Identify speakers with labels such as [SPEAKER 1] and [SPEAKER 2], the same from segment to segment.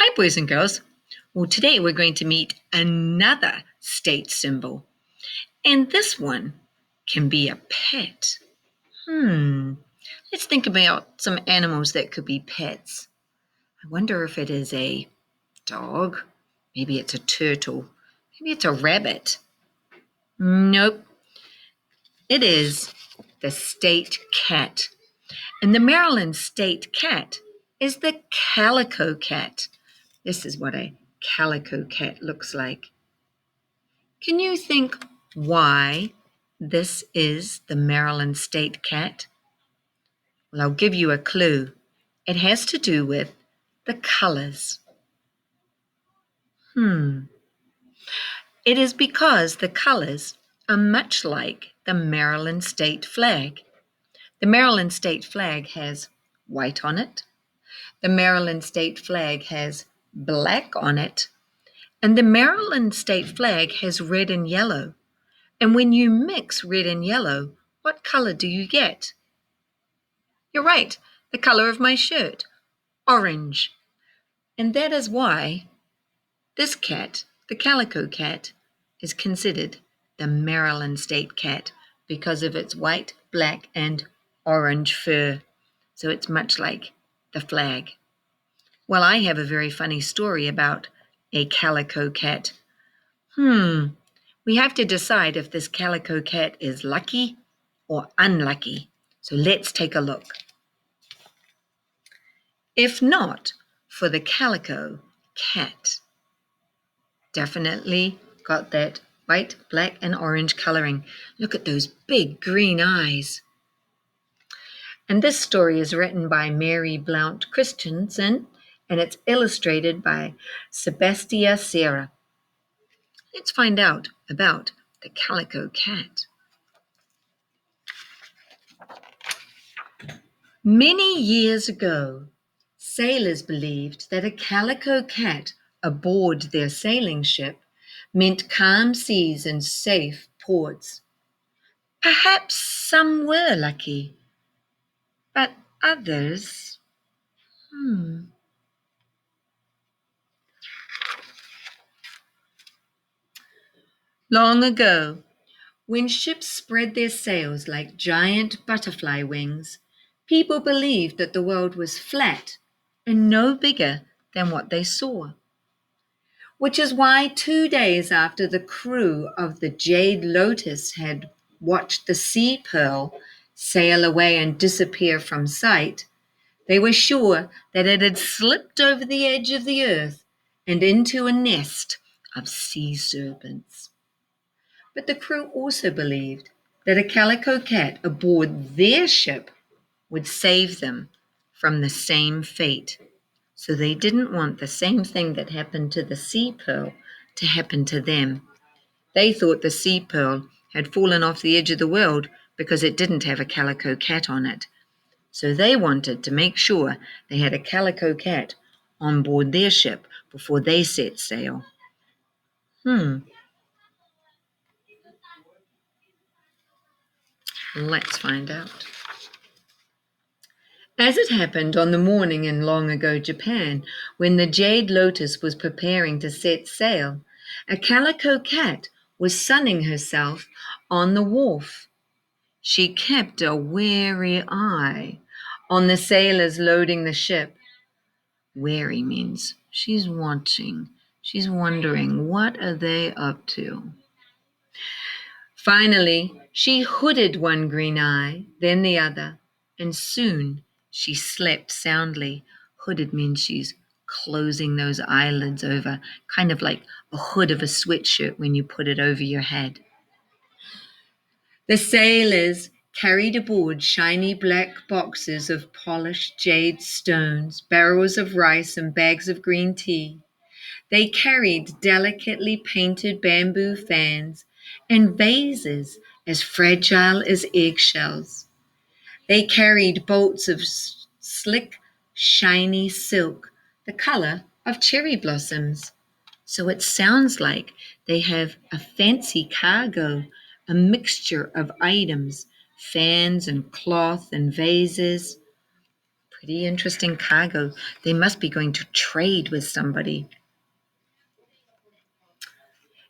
[SPEAKER 1] Hi, boys and girls. Well, today we're going to meet another state symbol. And this one can be a pet. Let's think about some animals that could be pets. I wonder if it is a dog. Maybe it's a turtle. Maybe it's a rabbit. Nope. It is the state cat. And the Maryland state cat is the Calico Cat. This is what a Calico Cat looks like. Can you think why this is the Maryland state cat? Well, I'll give you a clue. It has to do with the colors. It is because the colors are much like the Maryland state flag. The Maryland state flag has white on it. The Maryland state flag has black on it. And the Maryland state flag has red and yellow. And when you mix red and yellow, what color do you get? You're right, the color of my shirt, orange. And that is why this cat, the Calico Cat, is considered the Maryland state cat because of its white, black, and orange fur. So it's much like the flag. Well, I have a very funny story about a calico cat. We have to decide if this calico cat is lucky or unlucky. So let's take a look. If not for the calico cat, definitely got that white, black, and orange coloring. Look at those big green eyes. And this story is written by Mary Blount Christensen, and it's illustrated by Sebastia Serra. Let's find out about the calico cat. Many years ago, sailors believed that a calico cat aboard their sailing ship meant calm seas and safe ports. Perhaps some were lucky, but others, Long ago, when ships spread their sails like giant butterfly wings, people believed that the world was flat and no bigger than what they saw. Which is why 2 days after the crew of the Jade Lotus had watched the Sea Pearl sail away and disappear from sight, they were sure that it had slipped over the edge of the earth and into a nest of sea serpents. But the crew also believed that a calico cat aboard their ship would save them from the same fate. So they didn't want the same thing that happened to the Sea Pearl to happen to them. They thought the Sea Pearl had fallen off the edge of the world because it didn't have a calico cat on it. So they wanted to make sure they had a calico cat on board their ship before they set sail. Let's find out. As it happened on the morning in long ago Japan, when the Jade Lotus was preparing to set sail, a calico cat was sunning herself on the wharf. She kept a wary eye on the sailors loading the ship. Wary means she's watching. She's wondering, what are they up to? Finally, she hooded one green eye, then the other, and soon she slept soundly. Hooded means she's closing those eyelids over, kind of like a hood of a sweatshirt when you put it over your head. The sailors carried aboard shiny black boxes of polished jade stones, barrels of rice, and bags of green tea. They carried delicately painted bamboo fans and vases as fragile as eggshells. They carried bolts of slick, shiny silk, the color of cherry blossoms. So it sounds like they have a fancy cargo, a mixture of items, fans and cloth and vases. Pretty interesting cargo. They must be going to trade with somebody.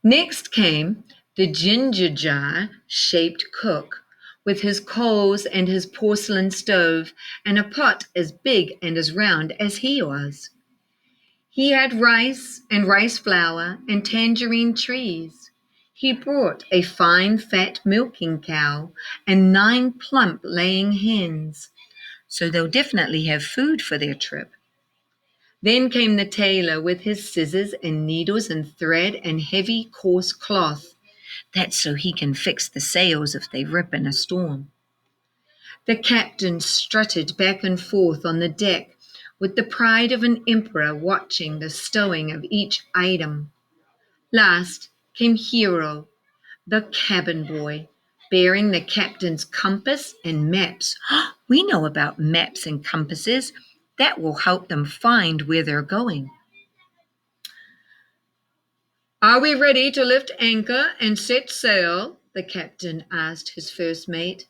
[SPEAKER 1] Next came the ginger jar shaped cook with his coals and his porcelain stove and a pot as big and as round as he was. He had rice and rice flour and tangerine trees. He brought a fine fat milking cow and 9 plump laying hens. So they'll definitely have food for their trip. Then came the tailor with his scissors and needles and thread and heavy coarse cloth. That's so he can fix the sails if they rip in a storm. The captain strutted back and forth on the deck with the pride of an emperor watching the stowing of each item. Last came Hero, the cabin boy, bearing the captain's compass and maps. We know about maps and compasses. That will help them find where they're going. Are we ready to lift anchor and set sail? The captain asked his first mate.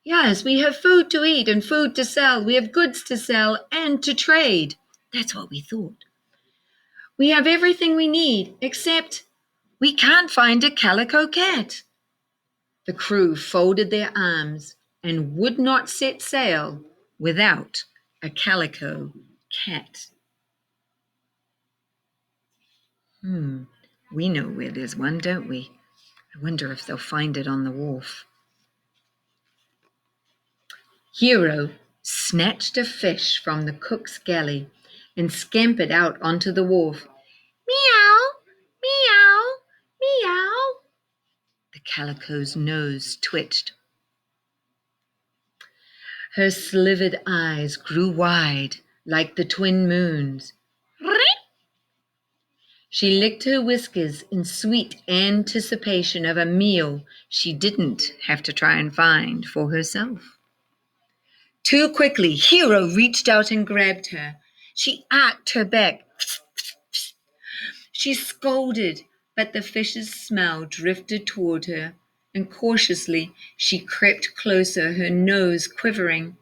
[SPEAKER 1] Yes, we have food to eat and food to sell. We have goods to sell and to trade. That's what we thought. We have everything we need, except we can't find a calico cat. The crew folded their arms and would not set sail without a calico cat. We know where there's one, don't we? I wonder if they'll find it on the wharf. Hero snatched a fish from the cook's galley and scampered out onto the wharf. Meow, meow, meow. The calico's nose twitched. Her slivered eyes grew wide like the twin moons. She licked her whiskers in sweet anticipation of a meal she didn't have to try and find for herself. Too quickly, Hero reached out and grabbed her. She arched her back. She scolded, but the fish's smell drifted toward her, and cautiously she crept closer, her nose quivering.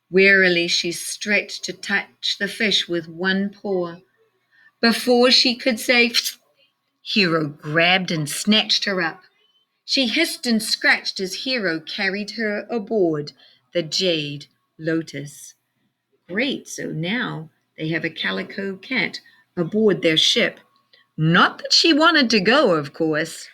[SPEAKER 1] Wearily she stretched to touch the fish with one paw. Before she could say, Hero grabbed and snatched her up. She hissed and scratched as Hero carried her aboard the Jade Lotus. Great, so now they have a calico cat aboard their ship. Not that she wanted to go, of course.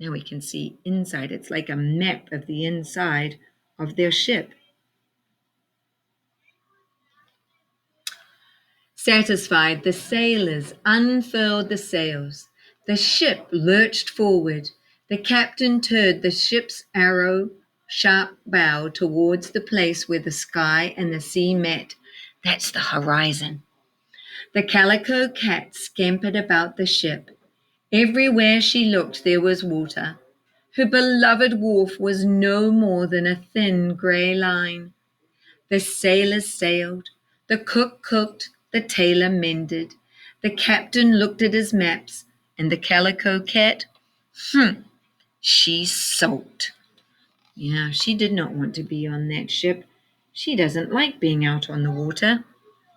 [SPEAKER 1] Now we can see inside. It's like a map of the inside of their ship. Satisfied, the sailors unfurled the sails. The ship lurched forward. The captain turned the ship's arrow sharp bow towards the place where the sky and the sea met. That's the horizon. The calico cat scampered about the ship. Everywhere she looked there was water. Her beloved wharf was no more than a thin grey line. The sailors sailed, the cook cooked, the tailor mended, the captain looked at his maps, and the calico cat, she sulked. Yeah, she did not want to be on that ship. She doesn't like being out on the water.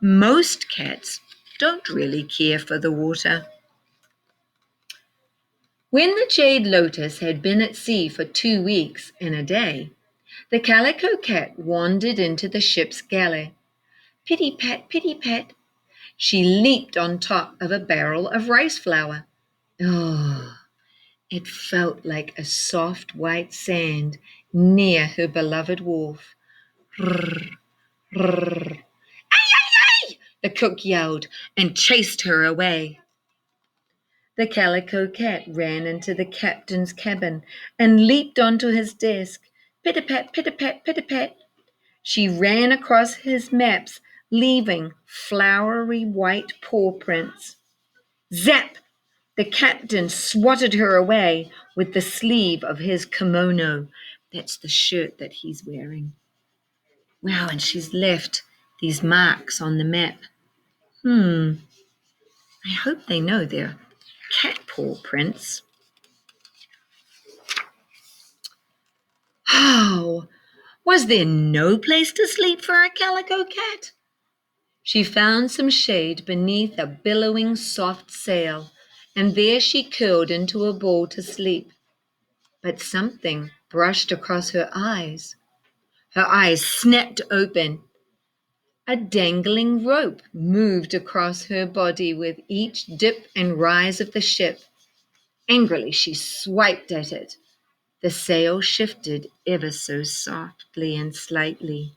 [SPEAKER 1] Most cats don't really care for the water. When the Jade Lotus had been at sea for 2 weeks and a day, the Calico Cat wandered into the ship's galley. Pitty-pat, pitty-pat. She leaped on top of a barrel of rice flour. Oh, it felt like a soft white sand near her beloved wharf. Rrr, rrr. Ay, ay, ay! The cook yelled and chased her away. The Calico Cat ran into the captain's cabin and leaped onto his desk. Pit-a-pat, pit-a-pat, pit-a-pat. She ran across his maps, leaving flowery white paw prints. Zap! The captain swatted her away with the sleeve of his kimono. That's the shirt that he's wearing. Wow, and she's left these marks on the map. I hope they know they're cat paw prints. Oh, Was there no place to sleep for a calico cat? She found some shade beneath a billowing soft sail, and there she curled into a ball to sleep. But something brushed across her eyes. Her eyes snapped open. A dangling rope moved across her body with each dip and rise of the ship. Angrily, she swiped at it. The sail shifted ever so softly and slightly.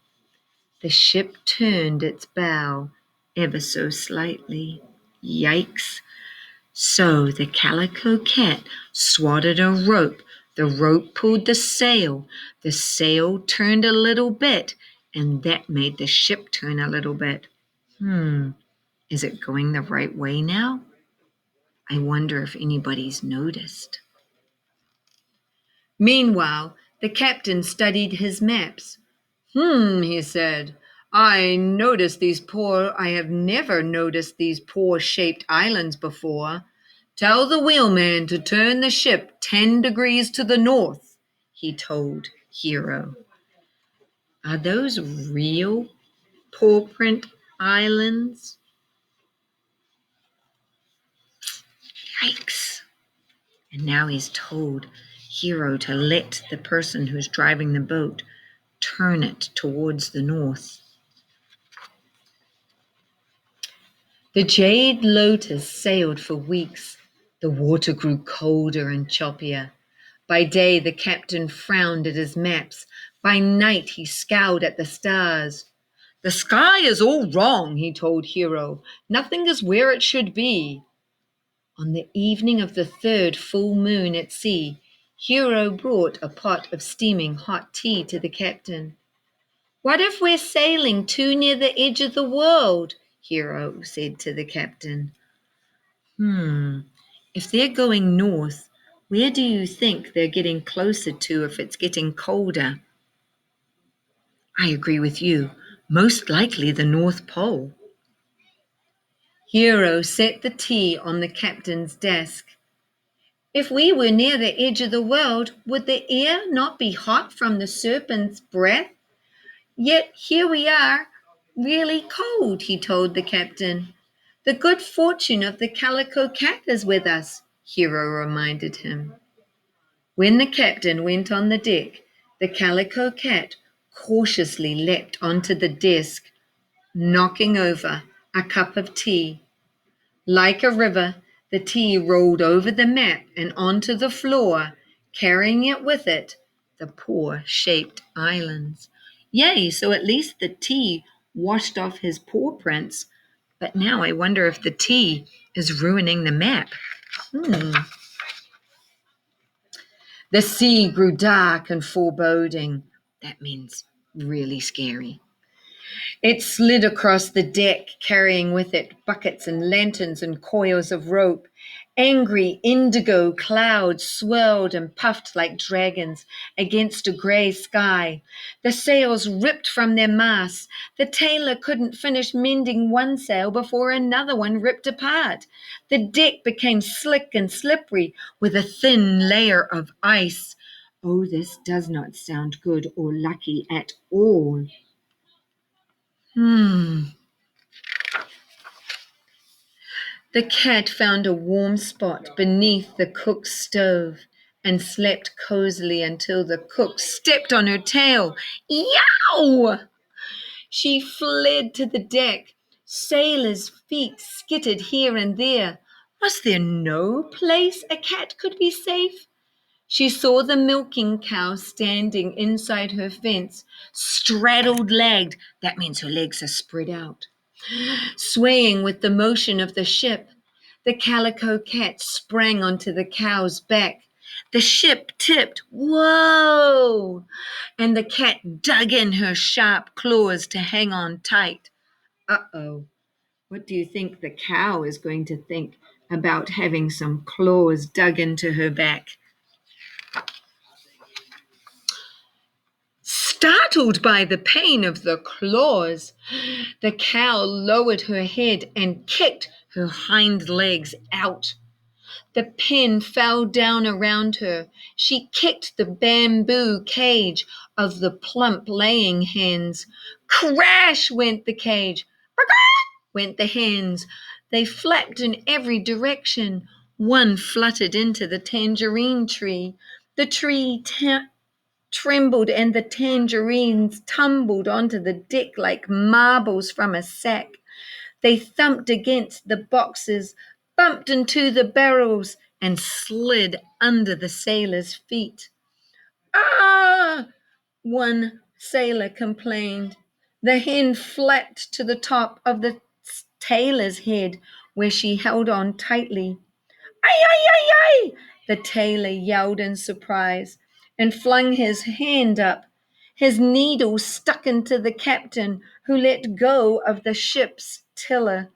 [SPEAKER 1] The ship turned its bow ever so slightly. Yikes. So the calico cat swatted a rope. The rope pulled the sail turned a little bit, and that made the ship turn a little bit. Is it going the right way now? I wonder if anybody's noticed. Meanwhile, the captain studied his maps. He said, I have never noticed these poor-shaped islands before. Tell the wheelman to turn the ship 10 degrees to the north, he told Hero. Are those real paw print islands? Yikes. And now he's told Hero to let the person who's driving the boat turn it towards the north. The Jade Lotus sailed for weeks. The water grew colder and choppier. By day, the captain frowned at his maps. By night, he scowled at the stars. The sky is all wrong, he told Hero. Nothing is where it should be. On the evening of the third full moon at sea, Hero brought a pot of steaming hot tea to the captain. What if we're sailing too near the edge of the world? Hero said to the captain. If they're going north, where do you think they're getting closer to if it's getting colder? I agree with you. Most likely the North Pole. Hero set the tea on the captain's desk. If we were near the edge of the world, would the air not be hot from the serpent's breath? Yet here we are, really cold, he told the captain. The good fortune of the Calico Cat is with us, Hero reminded him. When the captain went on the deck, the Calico Cat cautiously leapt onto the desk, knocking over a cup of tea. Like a river, the tea rolled over the map and onto the floor, carrying it with it, the paw-shaped islands. Yay, so at least the tea washed off his paw prints, but now I wonder if the tea is ruining the map. The sea grew dark and foreboding. That means really scary. It slid across the deck, carrying with it buckets and lanterns and coils of rope. Angry indigo clouds swirled and puffed like dragons against a gray sky. The sails ripped from their masts. The tailor couldn't finish mending one sail before another one ripped apart. The deck became slick and slippery with a thin layer of ice. Oh, this does not sound good or lucky at all. The cat found a warm spot beneath the cook's stove and slept cozily until the cook stepped on her tail. Yow! She fled to the deck. Sailors' feet skittered here and there. Was there no place a cat could be safe? She saw the milking cow standing inside her fence, straddled-legged. That means her legs are spread out. Swaying with the motion of the ship, the calico cat sprang onto the cow's back. The ship tipped. Whoa! And the cat dug in her sharp claws to hang on tight. Uh-oh. What do you think the cow is going to think about having some claws dug into her back? Startled by the pain of the claws, the cow lowered her head and kicked her hind legs out. The pen fell down around her. She kicked the bamboo cage of the plump laying hens. Crash went the cage. Went the hens. They flapped in every direction. One fluttered into the tangerine tree. The tree trembled and the tangerines tumbled onto the deck like marbles from a sack. They thumped against the boxes, bumped into the barrels, and slid under the sailors' feet. Ah! One sailor complained. The hen flapped to the top of the tailor's head, where she held on tightly. Ay, ay, ay, ay! The tailor yelled in surprise and flung his hand up. His needle stuck into the captain, who let go of the ship's tiller.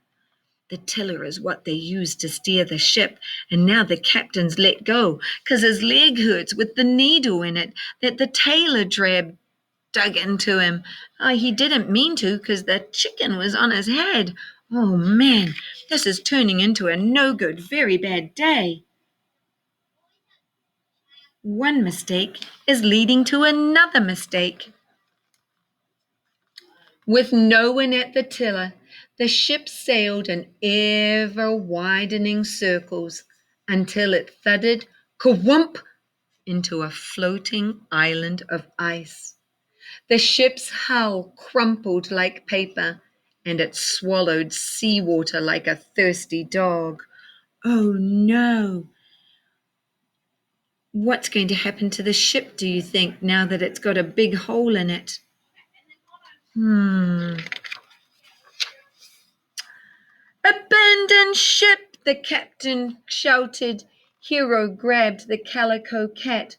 [SPEAKER 1] The tiller is what they use to steer the ship, and now the captain's let go because his leg hurts with the needle in it that the tailor dug into him. Oh, he didn't mean to because the chicken was on his head. Oh man, this is turning into a no good, very bad day. One mistake is leading to another mistake. With no one at the tiller, the ship sailed in ever widening circles until it thudded ka-whump into a floating island of ice. The ship's hull crumpled like paper, and it swallowed seawater like a thirsty dog. Oh no! What's going to happen to the ship, do you think, now that it's got a big hole in it? Abandon ship, the captain shouted. Hero grabbed the Calico Cat.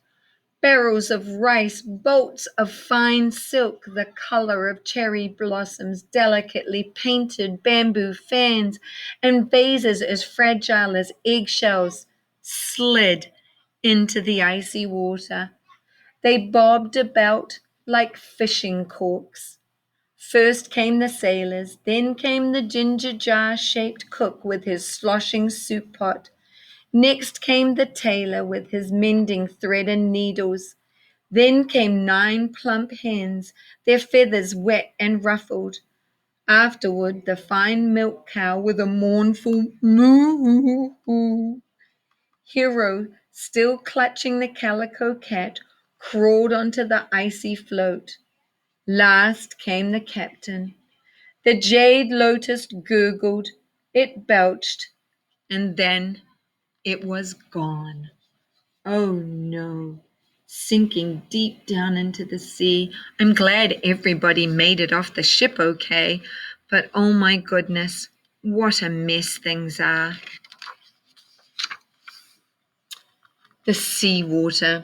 [SPEAKER 1] Barrels of rice, bolts of fine silk, the color of cherry blossoms, delicately painted bamboo fans, and vases as fragile as eggshells slid into the icy water. They bobbed about like fishing corks. First came the sailors, then came the ginger jar-shaped cook with his sloshing soup pot. Next came the tailor with his mending thread and needles. Then came 9 plump hens, their feathers wet and ruffled. Afterward, the fine milk cow with a mournful moo. Hero, still clutching the Calico Cat, crawled onto the icy float. Last came the captain. The jade lotus gurgled, it belched, and then it was gone. Oh no, sinking deep down into the sea. I'm glad everybody made it off the ship okay, but oh my goodness, what a mess things are. The seawater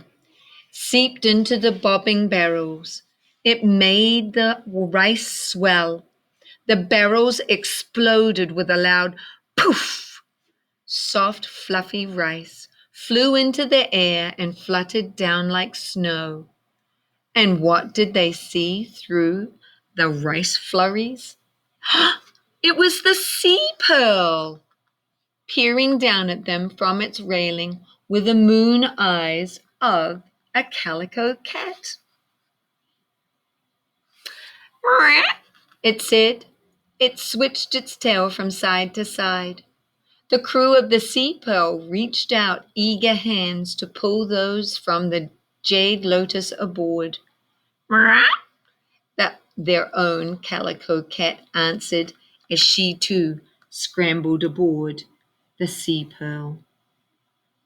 [SPEAKER 1] seeped into the bobbing barrels. It made the rice swell. The barrels exploded with a loud poof. Soft, fluffy rice flew into the air and fluttered down like snow. And what did they see through the rice flurries? It was the sea pearl, peering down at them from its railing with the moon eyes of a calico cat. It said. It switched its tail from side to side. The crew of the Sea Pearl reached out eager hands to pull those from the Jade Lotus aboard. That their own Calico Cat answered as she too scrambled aboard the Sea Pearl.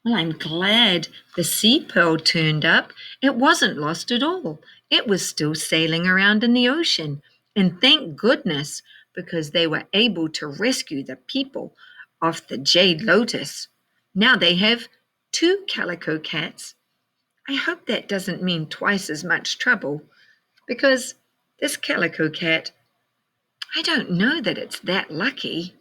[SPEAKER 1] Well, I'm glad the Sea Pearl turned up. It wasn't lost at all. It was still sailing around in the ocean. And thank goodness, because they were able to rescue the people off the Jade Lotus. Now they have 2 Calico Cats. I hope that doesn't mean twice as much trouble, because this Calico Cat, I don't know that it's that lucky.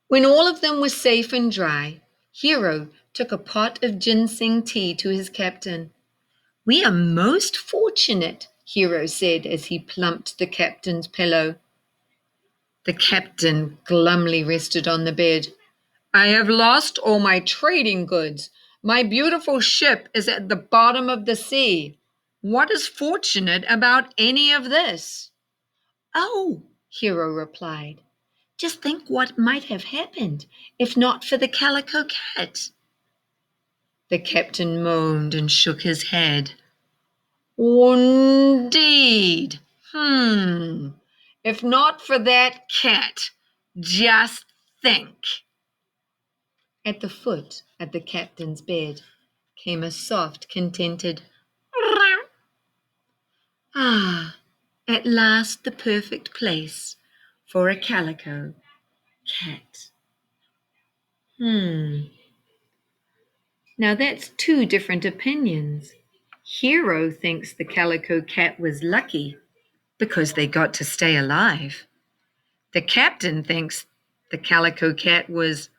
[SPEAKER 1] When all of them were safe and dry, Hero took a pot of ginseng tea to his captain. We are most fortunate, Hero said as he plumped the captain's pillow. The captain glumly rested on the bed. I have lost all my trading goods. My beautiful ship is at the bottom of the sea. What is fortunate about any of this? Oh, Hero replied, just think what might have happened if not for the Calico Cat. The captain moaned and shook his head. Indeed. If not for that cat, just think. At the foot of the captain's bed came a soft, contented meow. Ah, at last the perfect place for a calico cat. Now that's two different opinions. Hero thinks the calico cat was lucky because they got to stay alive. The captain thinks the calico cat was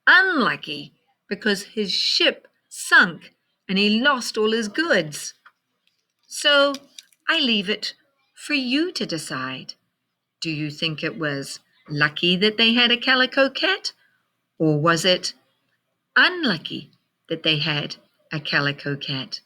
[SPEAKER 1] unlucky because his ship sunk and he lost all his goods. So I leave it for you to decide. Do you think it was lucky that they had a calico cat, or was it unlucky that they had a calico cat?